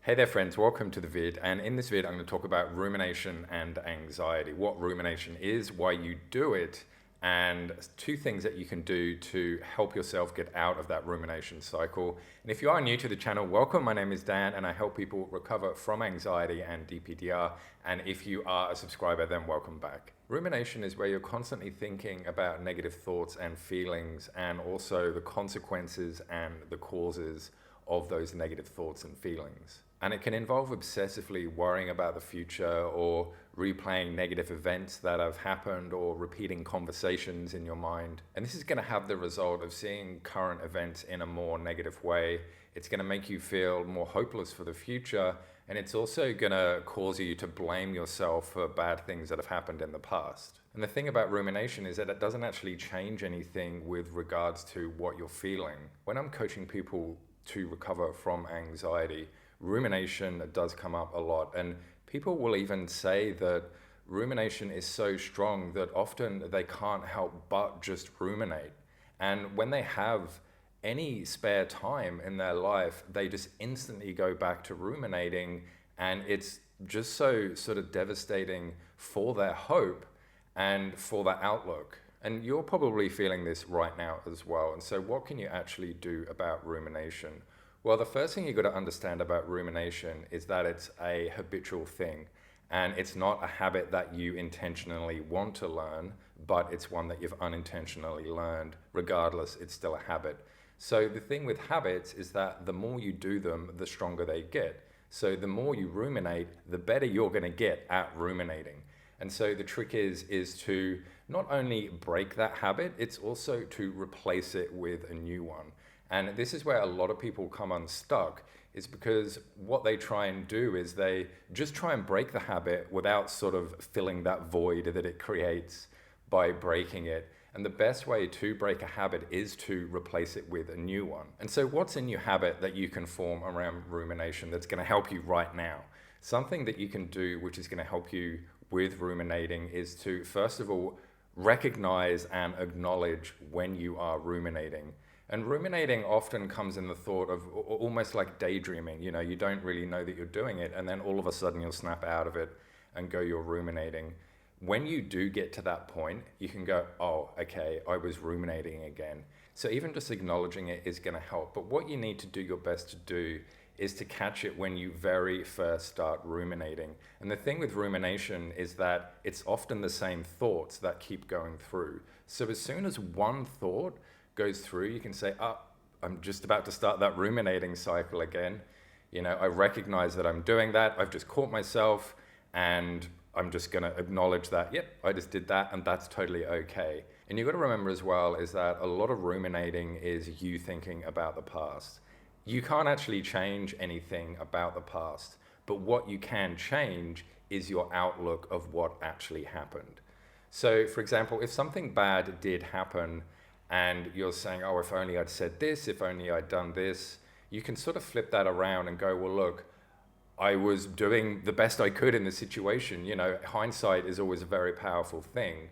Hey there friends, welcome to the vid, and in this vid I'm going to talk about rumination and anxiety, what rumination is, why you do it, and two things that you can do to help yourself get out of that rumination cycle. And if you are new to the channel, welcome. My name is Dan and I help people recover from anxiety and DPDR, and if you are a subscriber, then welcome back. Rumination is where you're constantly thinking about negative thoughts and feelings, and also the consequences and the causes of those negative thoughts and feelings. And it can involve obsessively worrying about the future or replaying negative events that have happened or repeating conversations in your mind. And this is going to have the result of seeing current events in a more negative way. It's going to make you feel more hopeless for the future. And it's also going to cause you to blame yourself for bad things that have happened in the past. And the thing about rumination is that it doesn't actually change anything with regards to what you're feeling. When I'm coaching people to recover from anxiety, rumination does come up a lot, and people will even say that rumination is so strong that often they can't help but just ruminate. And when they have any spare time in their life, they just instantly go back to ruminating, and it's just so sort of devastating for their hope and for their outlook. And you're probably feeling this right now as well. And so what can you actually do about rumination? Well, the first thing you've got to understand about rumination is that it's a habitual thing, and it's not a habit that you intentionally want to learn, but it's one that you've unintentionally learned. Regardless, it's still a habit. So the thing with habits is that the more you do them, the stronger they get. So the more you ruminate, the better you're going to get at ruminating. And so the trick is to not only break that habit, it's also to replace it with a new one. And this is where a lot of people come unstuck, is because what they try and do is they just try and break the habit without sort of filling that void that it creates by breaking it. And the best way to break a habit is to replace it with a new one. And so what's a new habit that you can form around rumination that's going to help you right now? Something that you can do which is going to help you with ruminating is to, first of all, recognize and acknowledge when you are ruminating. And ruminating often comes in the thought of almost like daydreaming. You know, you don't really know that you're doing it, and then all of a sudden you'll snap out of it and go, you're ruminating. When you do get to that point, you can go, oh, okay, I was ruminating again. So even just acknowledging it is going to help. But what you need to do your best to do is to catch it when you very first start ruminating. And the thing with rumination is that it's often the same thoughts that keep going through. So as soon as one thought goes through, you can say, I'm just about to start that ruminating cycle again. You know, I recognize that I'm doing that. I've just caught myself, and I'm just going to acknowledge that, yep, I just did that, and that's totally okay. And you've got to remember as well is that a lot of ruminating is you thinking about the past. You can't actually change anything about the past, but what you can change is your outlook of what actually happened. So, for example, if something bad did happen, and you're saying, oh, if only I'd said this, if only I'd done this, you can sort of flip that around and go, well, look, I was doing the best I could in the situation. You know, hindsight is always a very powerful thing.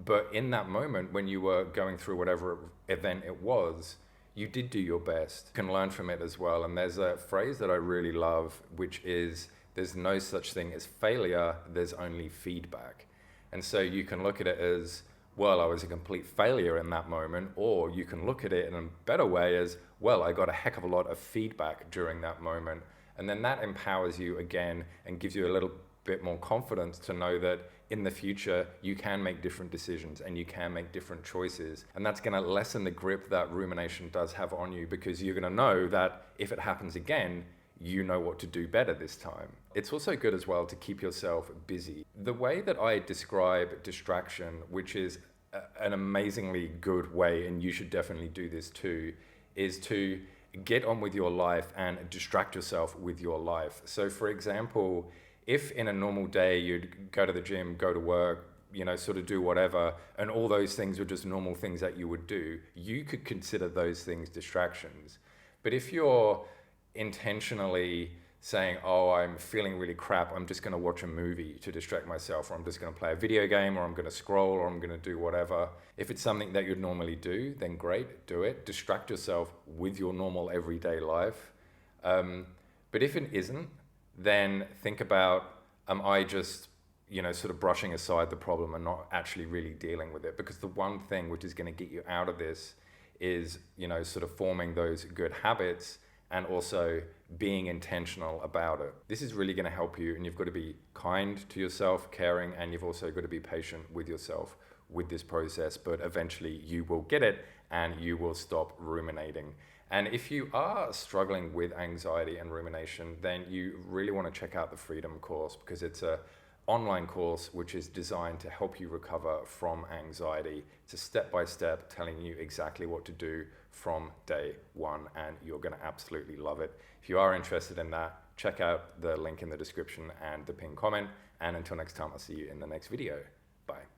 But in that moment, when you were going through whatever event it was, you did do your best. You can learn from it as well. And there's a phrase that I really love, which is, there's no such thing as failure, there's only feedback. And so you can look at it as, well, I was a complete failure in that moment, or you can look at it in a better way as, well, I got a heck of a lot of feedback during that moment. And then that empowers you again and gives you a little bit more confidence to know that in the future, you can make different decisions and you can make different choices. And that's going to lessen the grip that rumination does have on you, because you're going to know that if it happens again, you know what to do better this time. It's also good as well to keep yourself busy. The way that I describe distraction, which is an amazingly good way, and you should definitely do this too, is to get on with your life and distract yourself with your life. So for example, if in a normal day you'd go to the gym, go to work, you know, sort of do whatever, and all those things were just normal things that you would do, you could consider those things distractions. But if you're intentionally saying, oh, I'm feeling really crap, I'm just going to watch a movie to distract myself, or I'm just going to play a video game, or I'm going to scroll, or I'm going to do whatever. If it's something that you'd normally do, then great, do it. Distract yourself with your normal everyday life. But if it isn't, then think about, am I just, sort of brushing aside the problem and not actually really dealing with it? Because the one thing which is going to get you out of this is, sort of forming those good habits and also being intentional about it. This is really going to help you, and you've got to be kind to yourself, caring, and you've also got to be patient with yourself with this process, but eventually you will get it and you will stop ruminating. And if you are struggling with anxiety and rumination, then you really want to check out the Freedom course, because it's a online course which is designed to help you recover from anxiety. It's a step-by-step telling you exactly what to do from day one, and you're going to absolutely love it. If you are interested in that, check out the link in the description and the pinned comment. And until next time, I'll see you in the next video. Bye.